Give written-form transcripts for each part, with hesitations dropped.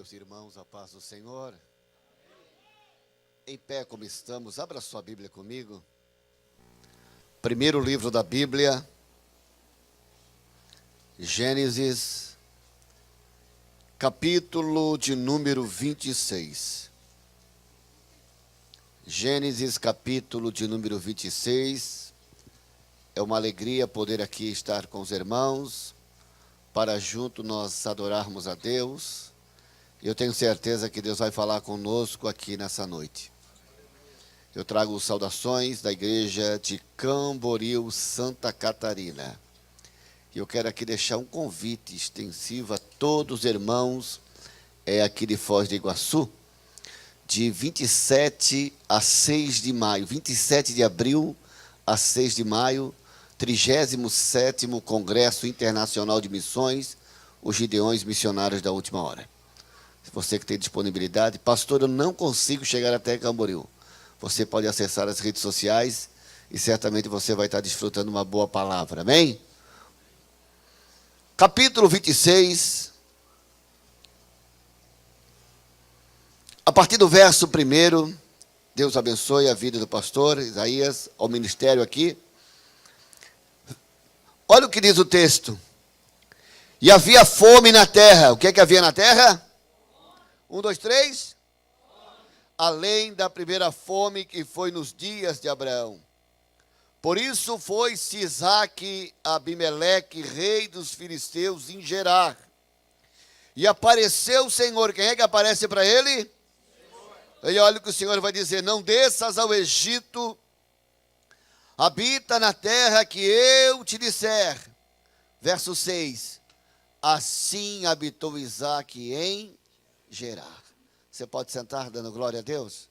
Meus irmãos, a paz do Senhor. Em pé como estamos, abra sua Bíblia comigo. Primeiro livro da Bíblia, Gênesis, capítulo de número 26. Gênesis, capítulo de número 26. É uma alegria poder aqui estar com os irmãos, para junto nós adorarmos a Deus. Eu tenho certeza que Deus vai falar conosco aqui nessa noite. Eu trago saudações da igreja de Camboriú, Santa Catarina. E eu quero aqui deixar um convite extensivo a todos os irmãos aqui de Foz do Iguaçu, de 27 a 6 de maio, 27 de abril a 6 de maio, 37º Congresso Internacional de Missões, os Gideões Missionários da Última Hora. Se você que tem disponibilidade, pastor, eu não consigo chegar até Camboriú. Você pode acessar as redes sociais e certamente você vai estar desfrutando uma boa palavra, amém? Capítulo 26, a partir do verso 1, Deus abençoe a vida do pastor Isaías, ao ministério aqui. Olha o que diz o texto. E havia fome na terra. O que é que havia na terra? 1, 2, 3. Além da primeira fome que foi nos dias de Abraão. Por isso foi-se Isaque a Abimeleque, rei dos filisteus, em Gerar. E apareceu o Senhor. Quem é que aparece para ele? Ele olha o que o Senhor vai dizer. Não desças ao Egito, habita na terra que eu te disser. Verso 6. Assim habitou Isaque em Gerar. Você pode sentar dando glória a Deus?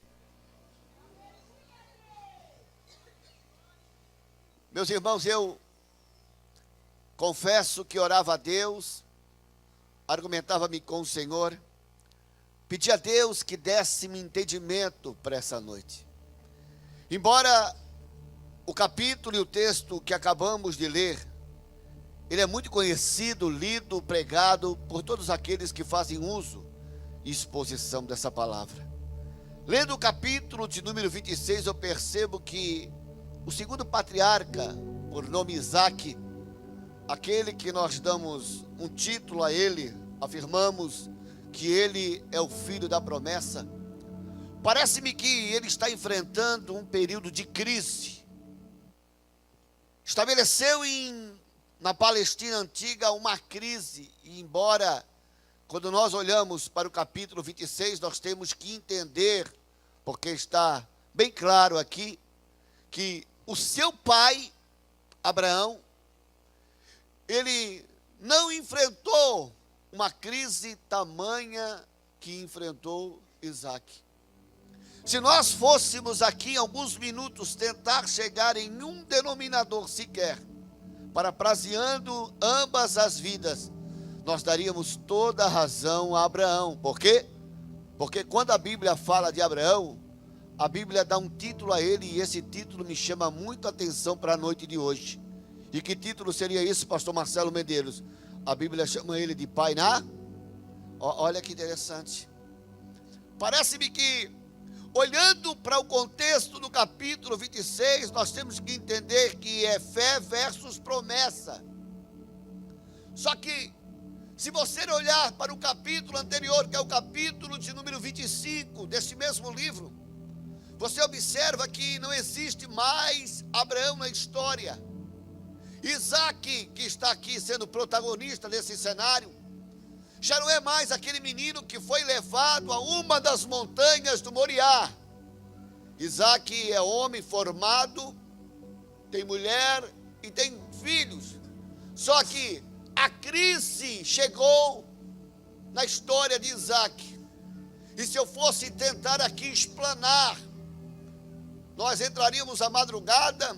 Meus irmãos, eu confesso que orava a Deus, argumentava-me com o Senhor, pedia a Deus que desse-me entendimento para essa noite. Embora o capítulo e o texto que acabamos de ler, ele é muito conhecido, lido, pregado por todos aqueles que fazem uso e exposição dessa palavra. Lendo o capítulo de número 26, eu percebo que o segundo patriarca, por nome Isaque, aquele que nós damos um título a ele, afirmamos que ele é o filho da promessa, parece-me que ele está enfrentando um período de crise. Estabeleceu na Palestina antiga uma crise, e embora quando nós olhamos para o capítulo 26, nós temos que entender, porque está bem claro aqui, que o seu pai, Abraão, ele não enfrentou uma crise tamanha que enfrentou Isaque. Se nós fôssemos aqui em alguns minutos tentar chegar em um denominador sequer, parafraseando ambas as vidas, nós daríamos toda a razão a Abraão. Por quê? Porque quando a Bíblia fala de Abraão, a Bíblia dá um título a ele, e esse título me chama muito a atenção para a noite de hoje. E que título seria esse, pastor Marcelo Medeiros? A Bíblia chama ele de pai na... Olha que interessante. Parece-me que, olhando para o contexto do capítulo 26, nós temos que entender que é fé versus promessa. Só que, se você olhar para o capítulo anterior, que é o capítulo de número 25, desse mesmo livro, você observa que não existe mais Abraão na história. Isaque, que está aqui sendo protagonista desse cenário, já não é mais aquele menino que foi levado a uma das montanhas do Moriá. Isaque é homem formado, tem mulher e tem filhos. Só que a crise chegou na história de Isaque. E se eu fosse tentar aqui explanar, nós entraríamos à madrugada,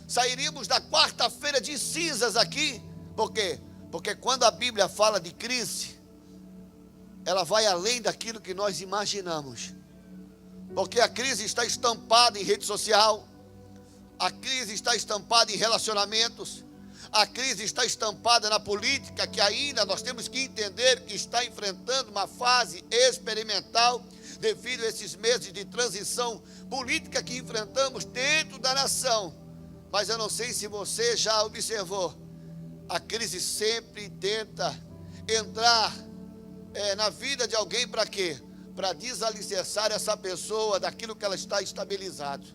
sairíamos da quarta-feira de cinzas aqui. Por quê? Porque quando a Bíblia fala de crise, ela vai além daquilo que nós imaginamos. Porque a crise está estampada em rede social, a crise está estampada em relacionamentos, a crise está estampada na política, que ainda nós temos que entender que está enfrentando uma fase experimental devido a esses meses de transição política que enfrentamos dentro da nação. Mas eu não sei se você já observou, a crise sempre tenta entrar na vida de alguém para quê? Para desalicerçar essa pessoa daquilo que ela está estabilizado.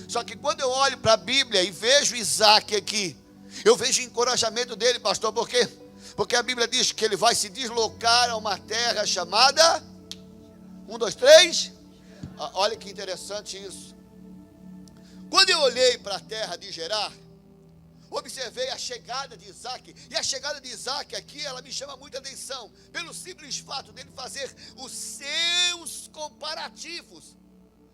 Só que quando eu olho para a Bíblia e vejo Isaac aqui, eu vejo o encorajamento dele, pastor. Por quê? Porque a Bíblia diz que ele vai se deslocar a uma terra chamada 1, 2, 3. Olha que interessante isso. Quando eu olhei para a terra de Gerar, observei a chegada de Isaac. E a chegada de Isaac aqui, ela me chama muita atenção, pelo simples fato dele fazer os seus comparativos.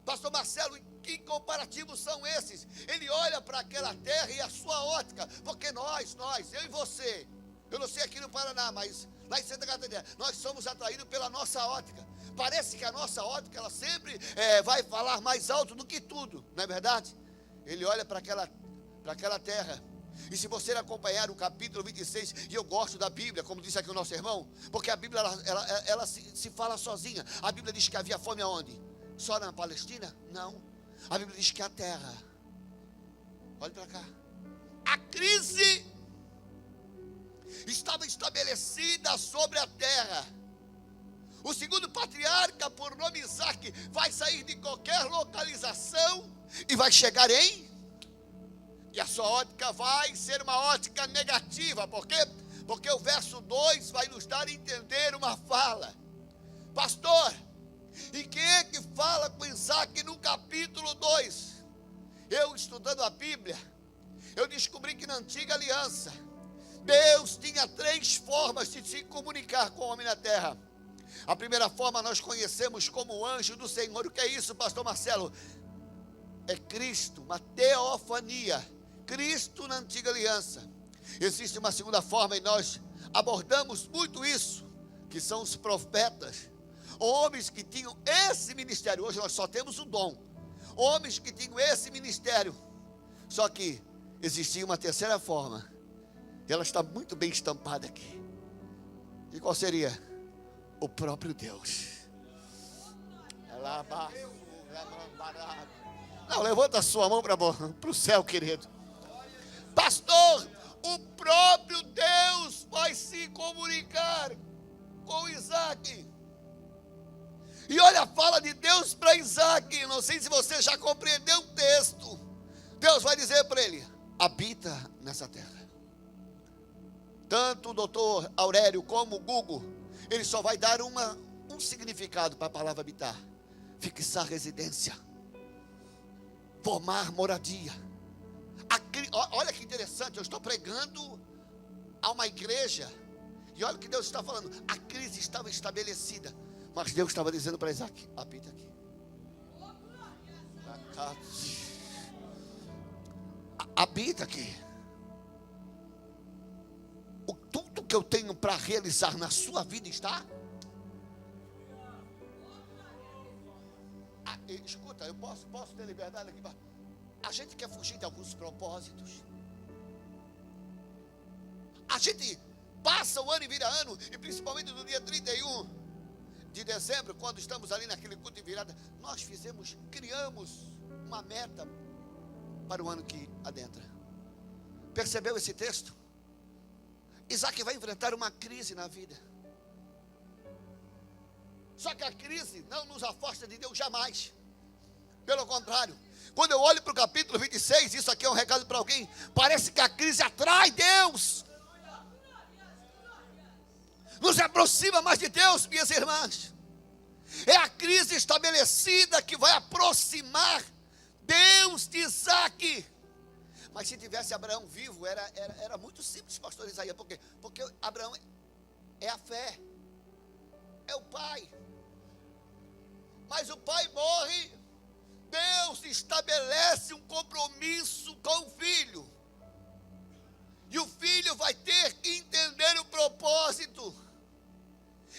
Pastor Marcelo, que comparativos são esses? Ele olha para aquela terra e a sua ótica, porque nós, eu e você, eu não sei aqui no Paraná, mas lá em Santa Catarina, nós somos atraídos pela nossa ótica. Parece que a nossa ótica, ela sempre vai falar mais alto do que tudo, não é verdade? Ele olha para aquela terra. E se você acompanhar o capítulo 26, e eu gosto da Bíblia, como disse aqui o nosso irmão, porque a Bíblia, ela se fala sozinha. A Bíblia diz que havia fome aonde? Só na Palestina? Não. A Bíblia diz que a terra, olha para cá, a crise estava estabelecida sobre a terra. O segundo patriarca, por nome Isaac, vai sair de qualquer localização e vai chegar e a sua ótica vai ser uma ótica negativa. Por quê? Porque o verso 2 vai nos dar a entender uma fala. Pastor, e quem é que fala com Isaac no capítulo 2? Eu, estudando a Bíblia, eu descobri que na antiga aliança, Deus tinha 3 formas de se comunicar com o homem na terra. A primeira forma nós conhecemos como o anjo do Senhor. O que é isso, pastor Marcelo? É Cristo, uma teofania. Cristo na antiga aliança. Existe uma segunda forma e nós abordamos muito isso, que são os profetas. Homens que tinham esse ministério. Hoje nós só temos o dom. Homens que tinham esse ministério. Só que existia uma terceira forma. E ela está muito bem estampada aqui. E qual seria? O próprio Deus. Não, levanta a sua mão para o céu, querido. Pastor, o próprio Deus vai se comunicar com Isaac. E olha a fala de Deus para Isaac. Não sei se você já compreendeu o texto. Deus vai dizer para ele: habita nessa terra. Tanto o doutor Aurélio como o Google, ele só vai dar um significado para a palavra habitar: fixar residência, formar moradia. Olha que interessante, eu estou pregando a uma igreja, e olha o que Deus está falando. A crise estava estabelecida, mas Deus estava dizendo para Isaac: habita aqui. Habita aqui. Tudo que eu tenho para realizar na sua vida está. Escuta, eu posso ter liberdade aqui. A gente quer fugir de alguns propósitos. A gente passa o ano e vira ano, e principalmente no dia 31 de dezembro, quando estamos ali naquele culto de virada, nós criamos uma meta para o ano que adentra. Percebeu esse texto? Isaac vai enfrentar uma crise na vida. Só que a crise não nos afasta de Deus jamais. Pelo contrário, quando eu olho para o capítulo 26, isso aqui é um recado para alguém, parece que a crise atrai Deus, nos aproxima mais de Deus, minhas irmãs. É a crise estabelecida que vai aproximar Deus de Isaac. Mas se tivesse Abraão vivo, era muito simples, pastor Isaías. Por quê? Porque Abraão é a fé, é o pai. Mas o pai morre, Deus estabelece um compromisso com o filho. E o filho vai ter que entender o propósito.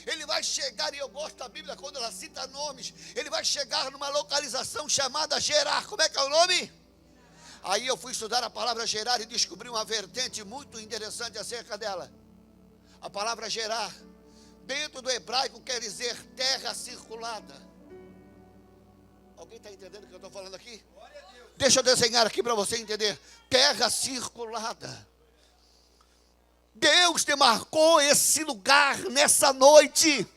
Ele vai chegar, e eu gosto da Bíblia quando ela cita nomes, ele vai chegar numa localização chamada Gerar. Como é que é o nome? Aí eu fui estudar a palavra gerar e descobri uma vertente muito interessante acerca dela. A palavra gerar, dentro do hebraico, quer dizer terra circulada. Alguém está entendendo o que eu estou falando aqui? Deixa eu desenhar aqui para você entender. Terra circulada. Deus demarcou esse lugar nessa noite.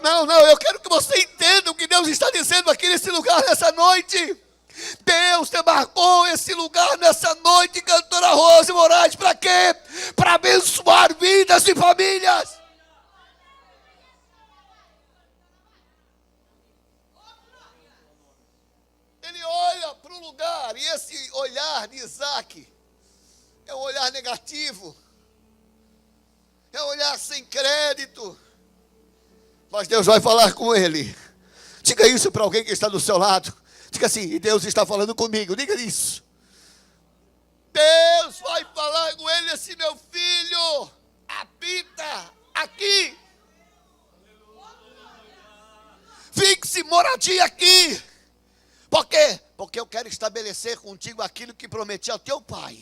Não, eu quero que você entenda o que Deus está dizendo aqui nesse lugar nessa noite. Deus demarcou esse lugar nessa noite, cantora Rose Moraes, para quê? Para abençoar vidas e famílias. Ele olha para o lugar, e esse olhar de Isaac é um olhar negativo, é um olhar sem crédito, mas Deus vai falar com ele. Diga isso para alguém que está do seu lado. Diga assim: Deus está falando comigo. Diga isso. Deus vai falar com ele assim: meu filho, habita aqui. Fixe moradia aqui. Por quê? Porque eu quero estabelecer contigo aquilo que prometi ao teu pai.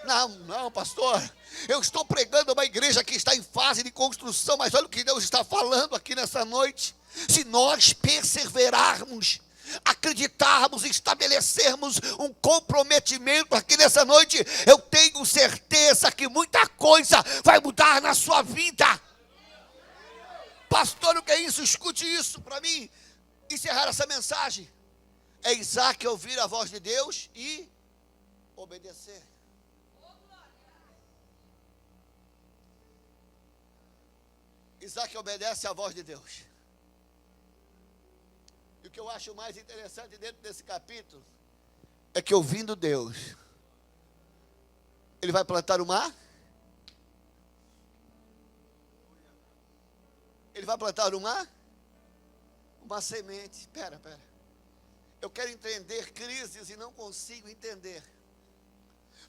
Não, pastor. Eu estou pregando uma igreja que está em fase de construção, mas olha o que Deus está falando aqui nessa noite. Se nós perseverarmos, acreditarmos, estabelecermos um comprometimento aqui nessa noite, eu tenho certeza que muita coisa vai mudar na sua vida. Pastor, o que é isso? Escute isso para mim encerrar essa mensagem. É Isaac ouvir a voz de Deus e obedecer. Isaac obedece à voz de Deus. E o que eu acho mais interessante dentro desse capítulo é que, ouvindo Deus, ele vai plantar uma. Ele vai plantar uma semente. Espera. Eu quero entender crises e não consigo entender.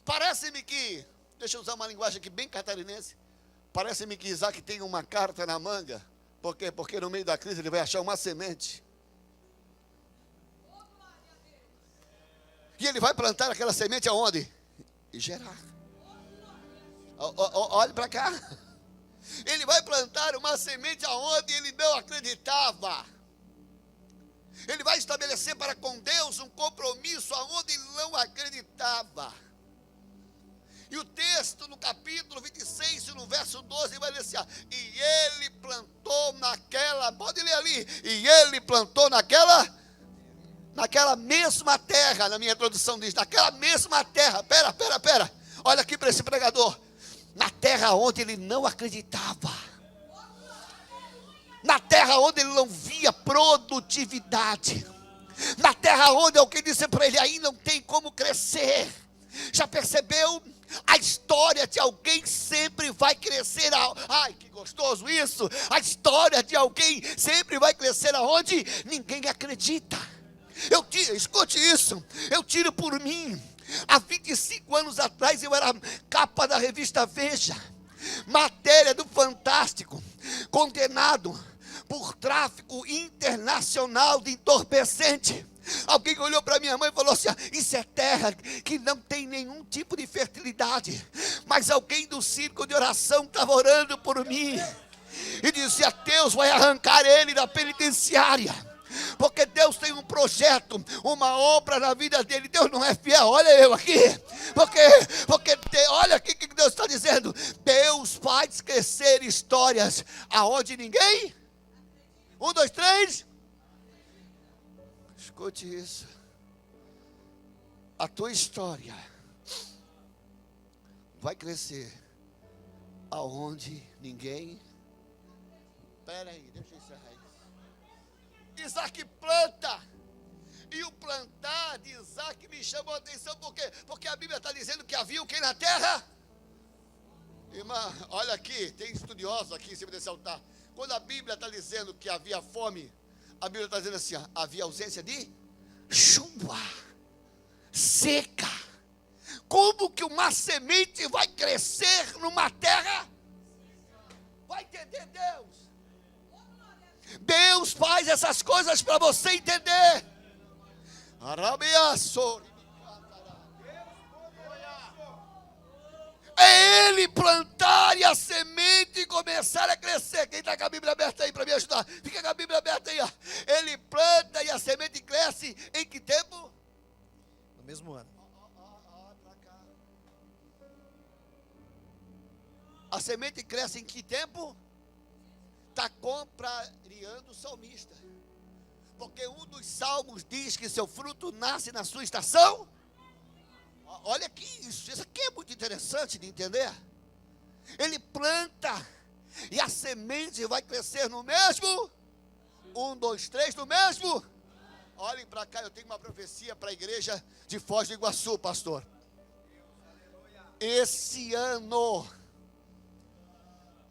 Parece-me que, deixa eu usar uma linguagem aqui bem catarinense, parece-me que Isaac tem uma carta na manga. Por quê? Porque no meio da crise ele vai achar uma semente. E ele vai plantar aquela semente aonde? E gerar. Olhe para cá. Ele vai plantar uma semente aonde ele não acreditava. Ele vai estabelecer para com Deus um compromisso aonde ele não acreditava. E o texto no capítulo 26, no verso 12, vai dizer assim: e ele plantou naquela, pode ler ali, e ele plantou naquela mesma terra. Na minha tradução diz, naquela mesma terra. Pera, olha aqui para esse pregador. Na terra onde ele não acreditava, na terra onde ele não via produtividade, na terra onde alguém disse para ele: aí não tem como crescer. Já percebeu? A história de alguém sempre vai crescer. Ai, que gostoso isso! A história de alguém sempre vai crescer aonde ninguém acredita. Escute isso, eu tiro por mim. Há 25 anos atrás eu era capa da revista Veja, matéria do Fantástico, condenado por tráfico internacional de entorpecente. Alguém olhou para minha mãe e falou assim: isso é terra que não tem nenhum tipo de fertilidade. Mas alguém do círculo de oração estava orando por mim e dizia: Deus vai arrancar ele da penitenciária, porque Deus tem um projeto, uma obra na vida dele. Deus não é fiel, olha eu aqui, porque olha aqui o que Deus está dizendo. Deus faz crescer histórias aonde ninguém. 1, 2, 3. Escute isso. A tua história vai crescer aonde ninguém. Espera aí, deixa eu encerrar isso. Isaac planta. E o plantar de Isaac me chamou a atenção. Por quê? Porque a Bíblia está dizendo que havia o que na terra? Irmã, olha aqui, tem estudiosos aqui em cima desse altar. Quando a Bíblia está dizendo que havia fome, a Bíblia está dizendo assim: havia ausência de chuva, seca. Como que uma semente vai crescer numa terra? Vai entender Deus? Deus faz essas coisas para você entender. É ele plantar e a semente começar a crescer. Quem está com a Bíblia aberta aí para me ajudar? Fica com a Bíblia aberta aí, ó. Ele planta e a semente cresce em que tempo? No mesmo ano. A semente cresce em que tempo? Está contrariando o salmista. Porque um dos salmos diz que seu fruto nasce na sua estação. Olha aqui, isso aqui é muito interessante de entender. Ele planta e a semente vai crescer no mesmo. 1, 2, 3, no mesmo. Olhem para cá, eu tenho uma profecia para a igreja de Foz do Iguaçu, pastor. Esse ano,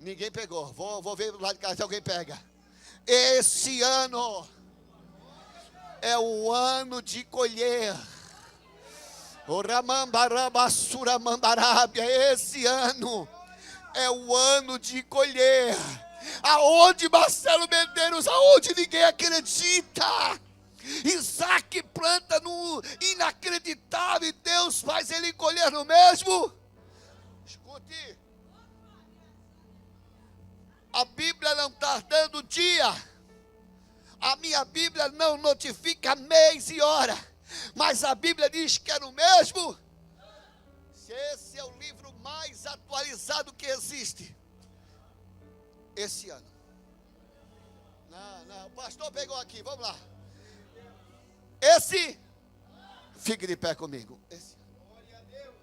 ninguém pegou, vou ver do lado de cá se alguém pega. Esse ano é o ano de colher. Esse ano é o ano de colher. Aonde, Marcelo Medeiros? Aonde ninguém acredita. Isaac planta no inacreditável e Deus faz ele colher no mesmo. Escute. A Bíblia não está dando dia. A minha Bíblia não notifica mês e hora. Mas a Bíblia diz que é no mesmo. Se esse é o livro mais atualizado que existe. Esse ano. Não, o pastor pegou aqui, vamos lá. Esse. Fique de pé comigo. Esse. Glória a Deus.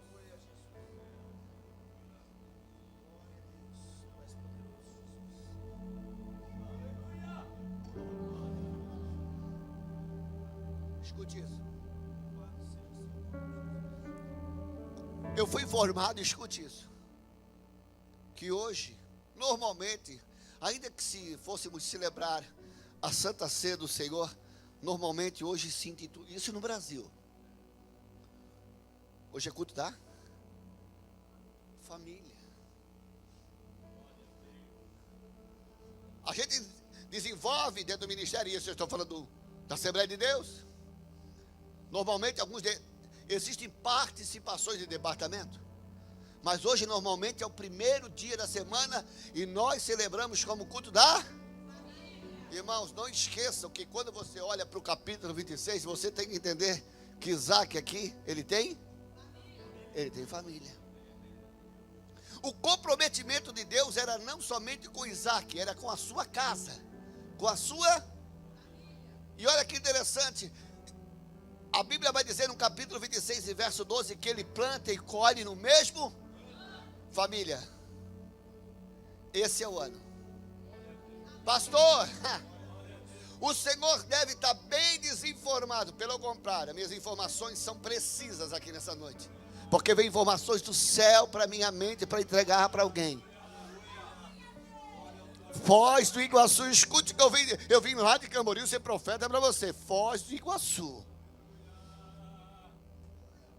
Escute isso. Eu fui informado, escute isso, que hoje, normalmente, ainda que se fôssemos celebrar a Santa Ceia do Senhor, normalmente hoje se intitula, isso no Brasil. Hoje é culto da família. A gente desenvolve dentro do ministério, isso eu estou falando da Assembleia de Deus. Normalmente, existem participações de departamento, mas hoje normalmente é o primeiro dia da semana e nós celebramos como culto da. Irmãos, não esqueçam que quando você olha para o capítulo 26, você tem que entender que Isaac aqui, ele tem família. O comprometimento de Deus era não somente com Isaac, era com a sua casa, com a sua. E olha que interessante. A Bíblia vai dizer no capítulo 26 e verso 12 que ele planta e colhe no mesmo. Família, esse é o ano. Pastor, o senhor deve estar bem desinformado. Pelo contrário, minhas informações são precisas aqui nessa noite, porque vem informações do céu para minha mente para entregar para alguém. Foz do Iguaçu, escute que eu vim lá de Camboriú ser profeta para você. Foz do Iguaçu.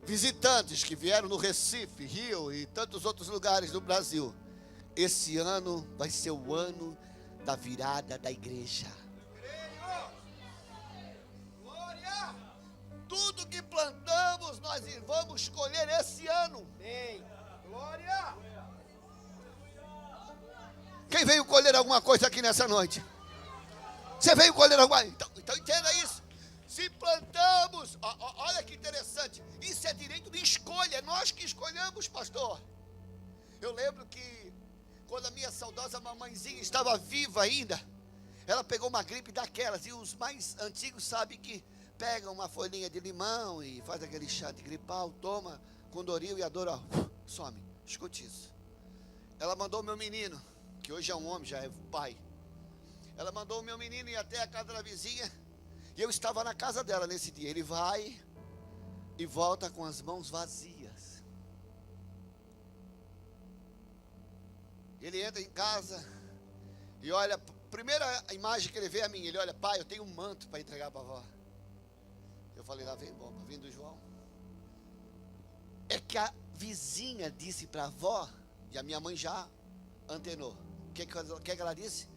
Visitantes que vieram no Recife, Rio e tantos outros lugares do Brasil. Esse ano vai ser o ano da virada da igreja. Tudo que plantamos nós vamos colher esse ano. Glória. Quem veio colher alguma coisa aqui nessa noite? Você veio colher alguma coisa? Então entenda isso. Se plantamos, olha que interessante, isso é direito de escolha, é nós que escolhemos, pastor. Eu lembro que quando a minha saudosa mamãezinha estava viva ainda, ela pegou uma gripe daquelas, e os mais antigos sabem que pegam uma folhinha de limão e faz aquele chá de gripal, toma com Doril e a dor, some. Escute isso. Ela mandou o meu menino, que hoje é um homem, já é pai. Ela mandou o meu menino ir até a casa da vizinha. E eu estava na casa dela nesse dia. Ele vai e volta com as mãos vazias. Ele entra em casa e olha, a primeira imagem que ele vê é a minha. Ele olha, pai, eu tenho um manto para entregar para a avó. Eu falei, lá vem bomba, vindo do João. É que a vizinha disse para a avó, e a minha mãe já antenou. O que ela disse?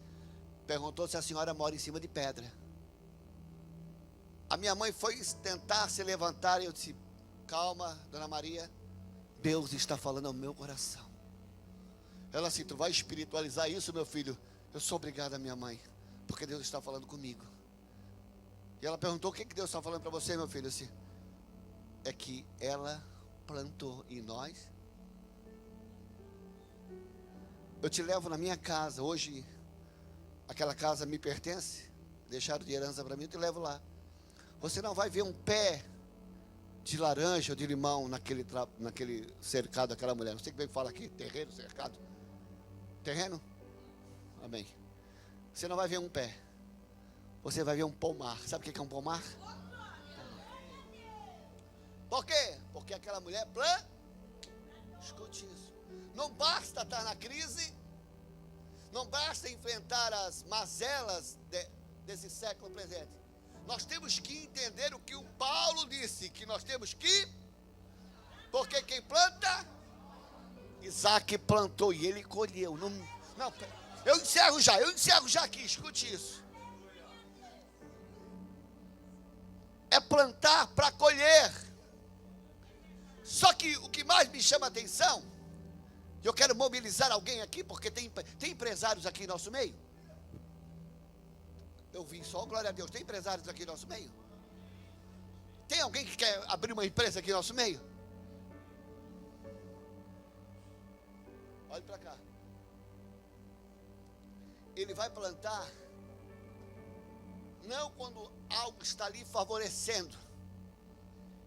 Perguntou se a senhora mora em cima de pedra. A minha mãe foi tentar se levantar e eu disse: calma, dona Maria, Deus está falando ao meu coração. Ela assim: tu vai espiritualizar isso, meu filho? Eu sou obrigada, minha mãe, porque Deus está falando comigo. E ela perguntou: o que Deus está falando para você, meu filho? Assim, é que ela plantou em nós. Eu te levo na minha casa. Hoje aquela casa me pertence, deixaram de herança para mim, eu te levo lá. Você não vai ver um pé de laranja ou de limão naquele cercado daquela mulher. Não sei como é que fala aqui, terreno, cercado. Terreno? Amém. Você não vai ver um pé. Você vai ver um pomar. Sabe o que é um pomar? Por quê? Porque aquela mulher escute isso. Não basta estar na crise, não basta enfrentar as mazelas desse século presente. Nós temos que entender o que o Paulo disse, que nós temos que, porque quem planta, Isaac plantou e ele colheu. Não, eu encerro já aqui, escute isso. É plantar para colher. Só que o que mais me chama a atenção, eu quero mobilizar alguém aqui, porque tem empresários aqui em nosso meio. Eu vi só, glória a Deus. Tem empresários aqui no nosso meio? Tem alguém que quer abrir uma empresa aqui no nosso meio? Olhe para cá. Ele vai plantar não quando algo está ali favorecendo.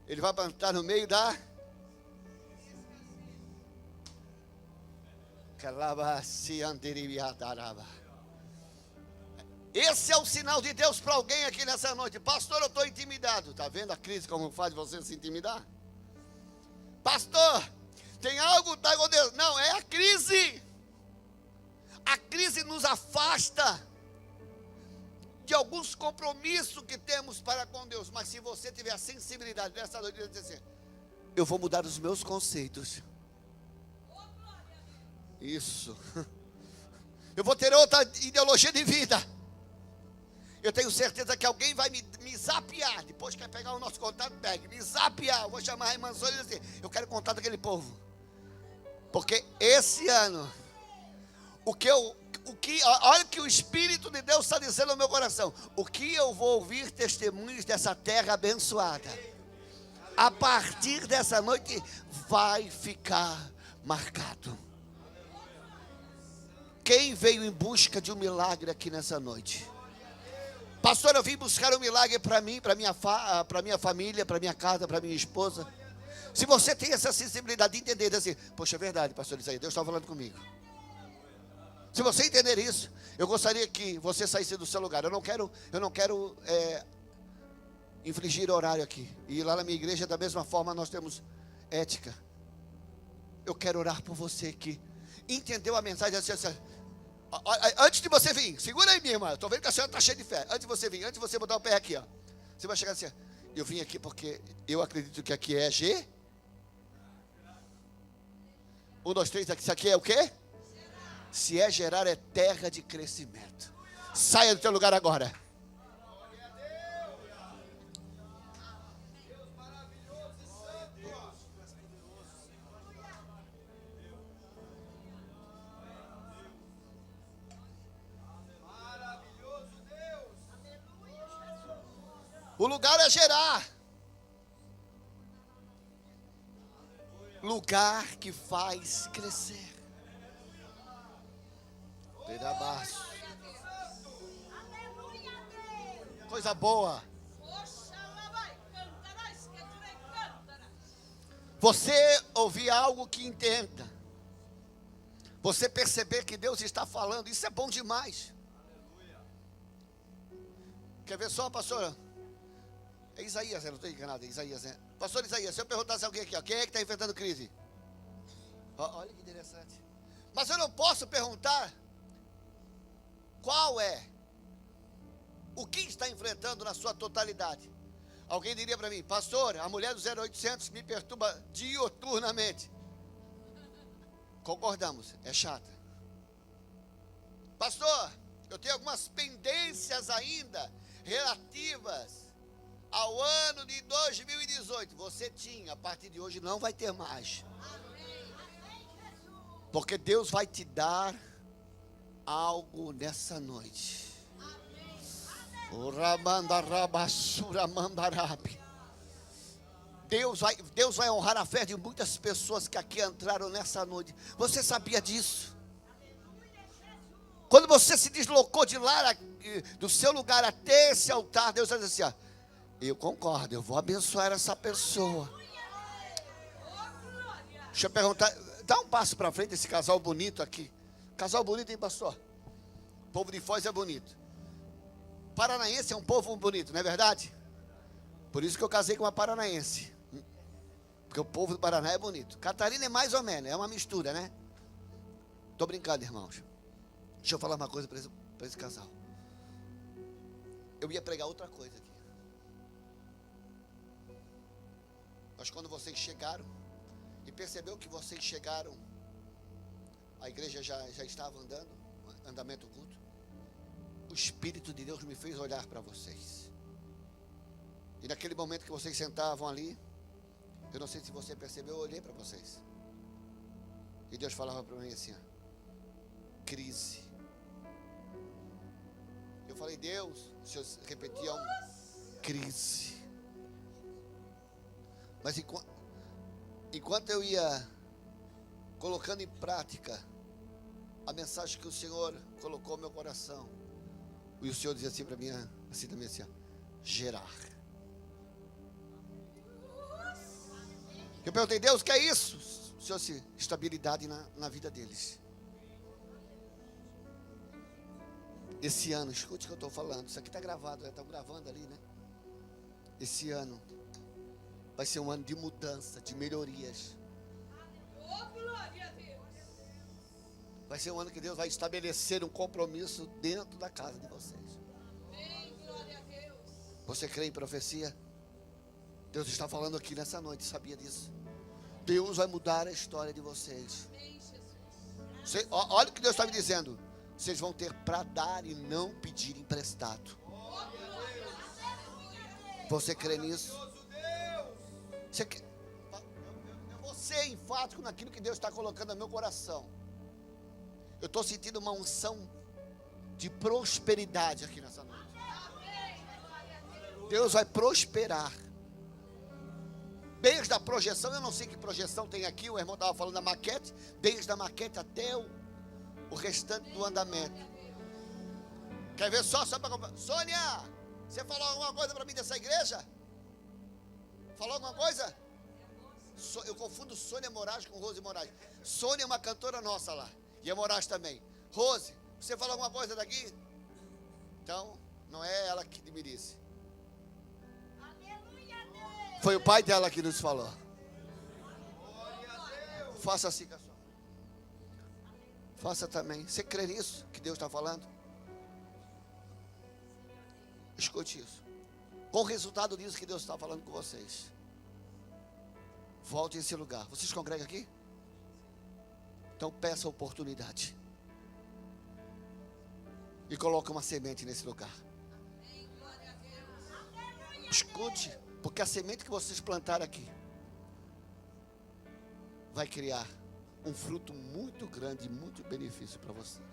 Ele vai plantar no meio da Esse é o sinal de Deus para alguém aqui nessa noite. Pastor, eu estou intimidado. Está vendo a crise como faz você se intimidar? Pastor, tem algo que está acontecendo. Não, é a crise. A crise nos afasta de alguns compromissos que temos para com Deus. Mas se você tiver a sensibilidade nessa noite de dizer assim: eu vou mudar os meus conceitos. Isso. Eu vou ter outra ideologia de vida. Eu tenho certeza que alguém vai me zapear. Depois quer pegar o nosso contato, pegue. Me zapear. Eu vou chamar a irmã Sônia e dizer: eu quero contato daquele povo. Porque esse ano, olha o que o Espírito de Deus está dizendo no meu coração. O que eu vou ouvir testemunhos dessa terra abençoada. A partir dessa noite vai ficar marcado. Quem veio em busca de um milagre aqui nessa noite? Pastor, eu vim buscar um milagre para mim, para minha família, para minha casa, para minha esposa. Se você tem essa sensibilidade de entender assim: poxa, é verdade, pastor Isaías, Deus está falando comigo. Se você entender isso, eu gostaria que você saísse do seu lugar. Eu não quero infligir horário aqui. E lá na minha igreja, da mesma forma, nós temos ética. Eu quero orar por você que entendeu a mensagem assim. Antes de você vir, segura aí, minha irmã. Estou vendo que a senhora está cheia de fé. Antes de você vir, antes de você botar o pé aqui, ó, você vai chegar assim: eu vim aqui porque eu acredito que aqui é G. 1, 2, 3, isso aqui é o quê? Se é gerar, é terra de crescimento. Saia do teu lugar agora. O lugar é gerar. Lugar que faz crescer. Coisa boa. Você ouvir algo que entenda. Você perceber que Deus está falando. Isso é bom demais. Quer ver só, pastora? É Isaías, eu não estou enganado, é Isaías, né? Pastor Isaías, se eu perguntasse a alguém aqui, ó, quem é que está enfrentando crise? Olha que interessante. Mas eu não posso perguntar qual é, o que está enfrentando na sua totalidade. Alguém diria para mim: pastor, a mulher do 0800 me perturba diuturnamente. Concordamos, é chata. Pastor, eu tenho algumas pendências ainda relativas ao ano de 2018, você tinha, a partir de hoje não vai ter mais. Porque Deus vai te dar algo nessa noite. Deus vai honrar a fé de muitas pessoas que aqui entraram nessa noite. Você sabia disso? Quando você se deslocou de lá, do seu lugar até esse altar, Deus vai dizer assim: eu concordo, eu vou abençoar essa pessoa. Deixa eu perguntar, dá um passo para frente esse casal bonito aqui. Casal bonito, hein, pastor? O povo de Foz é bonito. Paranaense é um povo bonito, não é verdade? Por isso que eu casei com uma paranaense. Porque o povo do Paraná é bonito. Catarina é mais ou menos, é uma mistura, né? Estou brincando, irmãos. Deixa eu falar uma coisa para esse casal. Eu ia pregar outra coisa aqui. Mas quando vocês chegaram, e percebeu que vocês chegaram, a igreja já estava andando, andamento culto. O Espírito de Deus me fez olhar para vocês. E naquele momento que vocês sentavam ali, eu não sei se você percebeu, eu olhei para vocês. E Deus falava para mim assim: crise. Eu falei: Deus, o Senhor repetia crise. Mas enquanto eu ia colocando em prática a mensagem que o Senhor colocou no meu coração, e o Senhor dizia assim para mim, assim também assim: gerar. Eu perguntei: Deus, o que é isso? O Senhor disse: estabilidade na vida deles. Esse ano, escute o que eu estou falando, isso aqui está gravado, já estão gravando ali, né? Esse ano vai ser um ano de mudança, de melhorias. Vai ser um ano que Deus vai estabelecer um compromisso dentro da casa de vocês. Você crê em profecia? Deus está falando aqui nessa noite, sabia disso? Deus vai mudar a história de vocês. Olha o que Deus está me dizendo. Vocês vão ter para dar e não pedir emprestado. Você crê nisso? Eu vou ser enfático naquilo que Deus está colocando no meu coração. Eu estou sentindo uma unção de prosperidade aqui nessa noite. Deus vai prosperar. Desde a projeção, eu não sei que projeção tem aqui, o irmão estava falando da maquete, desde a maquete até o restante do andamento. Quer ver só para... Sônia, você falou alguma coisa para mim dessa igreja? Falou alguma coisa? Eu confundo Sônia Moraes com Rose Moraes. Sônia é uma cantora nossa lá, e a Moraes também. Rose, você falou alguma coisa daqui? Então, não é ela que me disse. Foi o pai dela que nos falou. Faça assim, pessoal. Faça também. Você crê nisso que Deus está falando? Escute isso. Com o resultado disso que Deus está falando com vocês, volte a esse lugar. Vocês congregam aqui? Então peça a oportunidade e coloque uma semente nesse lugar. Escute, porque a semente que vocês plantaram aqui vai criar um fruto muito grande, muito benefício para vocês.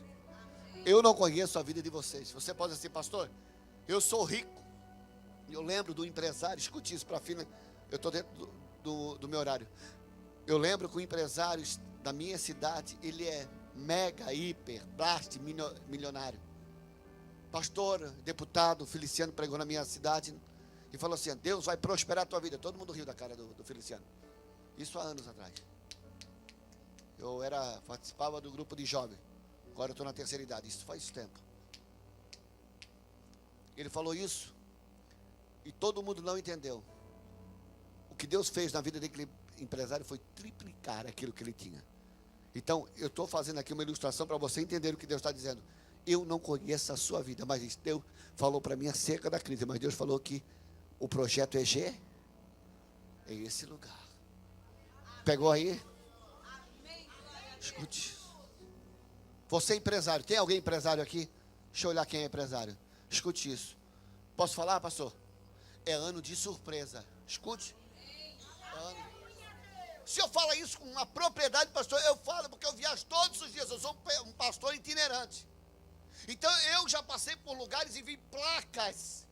Eu não conheço a vida de vocês. Você pode dizer: pastor, eu sou rico. Eu lembro do empresário, escute isso para a filha. Eu estou dentro do meu horário. Eu lembro que o empresário da minha cidade, ele é mega, hiper, blast, milionário. Pastor, deputado Feliciano pregou na minha cidade e falou assim: Deus vai prosperar a tua vida. Todo mundo riu da cara do Feliciano. Isso há anos atrás. Eu participava do grupo de jovem. Agora eu estou na terceira idade. Isso faz tempo. Ele falou isso e todo mundo não entendeu. O que Deus fez na vida daquele empresário foi triplicar aquilo que ele tinha. Então, eu estou fazendo aqui uma ilustração para você entender o que Deus está dizendo. Eu não conheço a sua vida, mas Deus falou para mim acerca da crise. Mas Deus falou que o projeto EG é esse lugar. Pegou aí? Escute. Você é empresário. Tem alguém empresário aqui? Deixa eu olhar quem é empresário. Escute isso. Posso falar, pastor? é ano de surpresa. Escute. É ano. Se eu falo isso com uma propriedade, pastor, eu falo porque eu viajo todos os dias. Eu sou um pastor itinerante. Então eu já passei por lugares e vi placas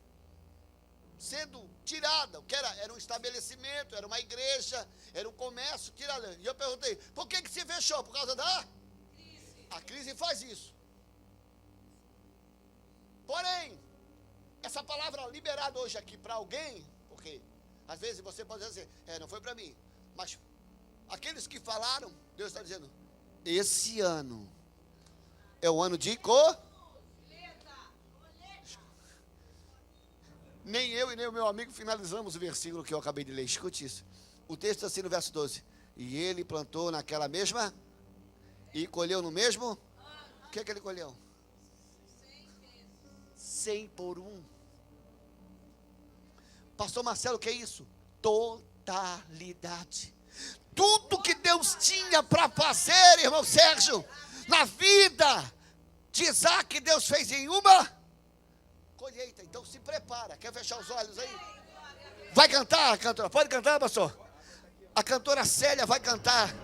sendo tirada. O que era um estabelecimento, era uma igreja, era um comércio tirada. E eu perguntei, por que se fechou? Por causa da crise. A crise faz isso. Porém, essa palavra liberada hoje aqui para alguém, porque às vezes você pode dizer assim, não foi para mim, mas aqueles que falaram, Deus está dizendo, esse ano é o ano de Nem eu e nem o meu amigo finalizamos o versículo que eu acabei de ler. Escute isso. O texto está assim no verso 12. E ele plantou naquela mesma e colheu no mesmo. O que é que ele colheu? 100 por 1. Pastor Marcelo, o que é isso? Totalidade. Tudo que Deus tinha para fazer, irmão Sérgio, na vida de Isaac, Deus fez em uma colheita. Então se prepara. Quer fechar os olhos aí? Vai cantar a cantora? Pode cantar, pastor? A cantora Célia vai cantar.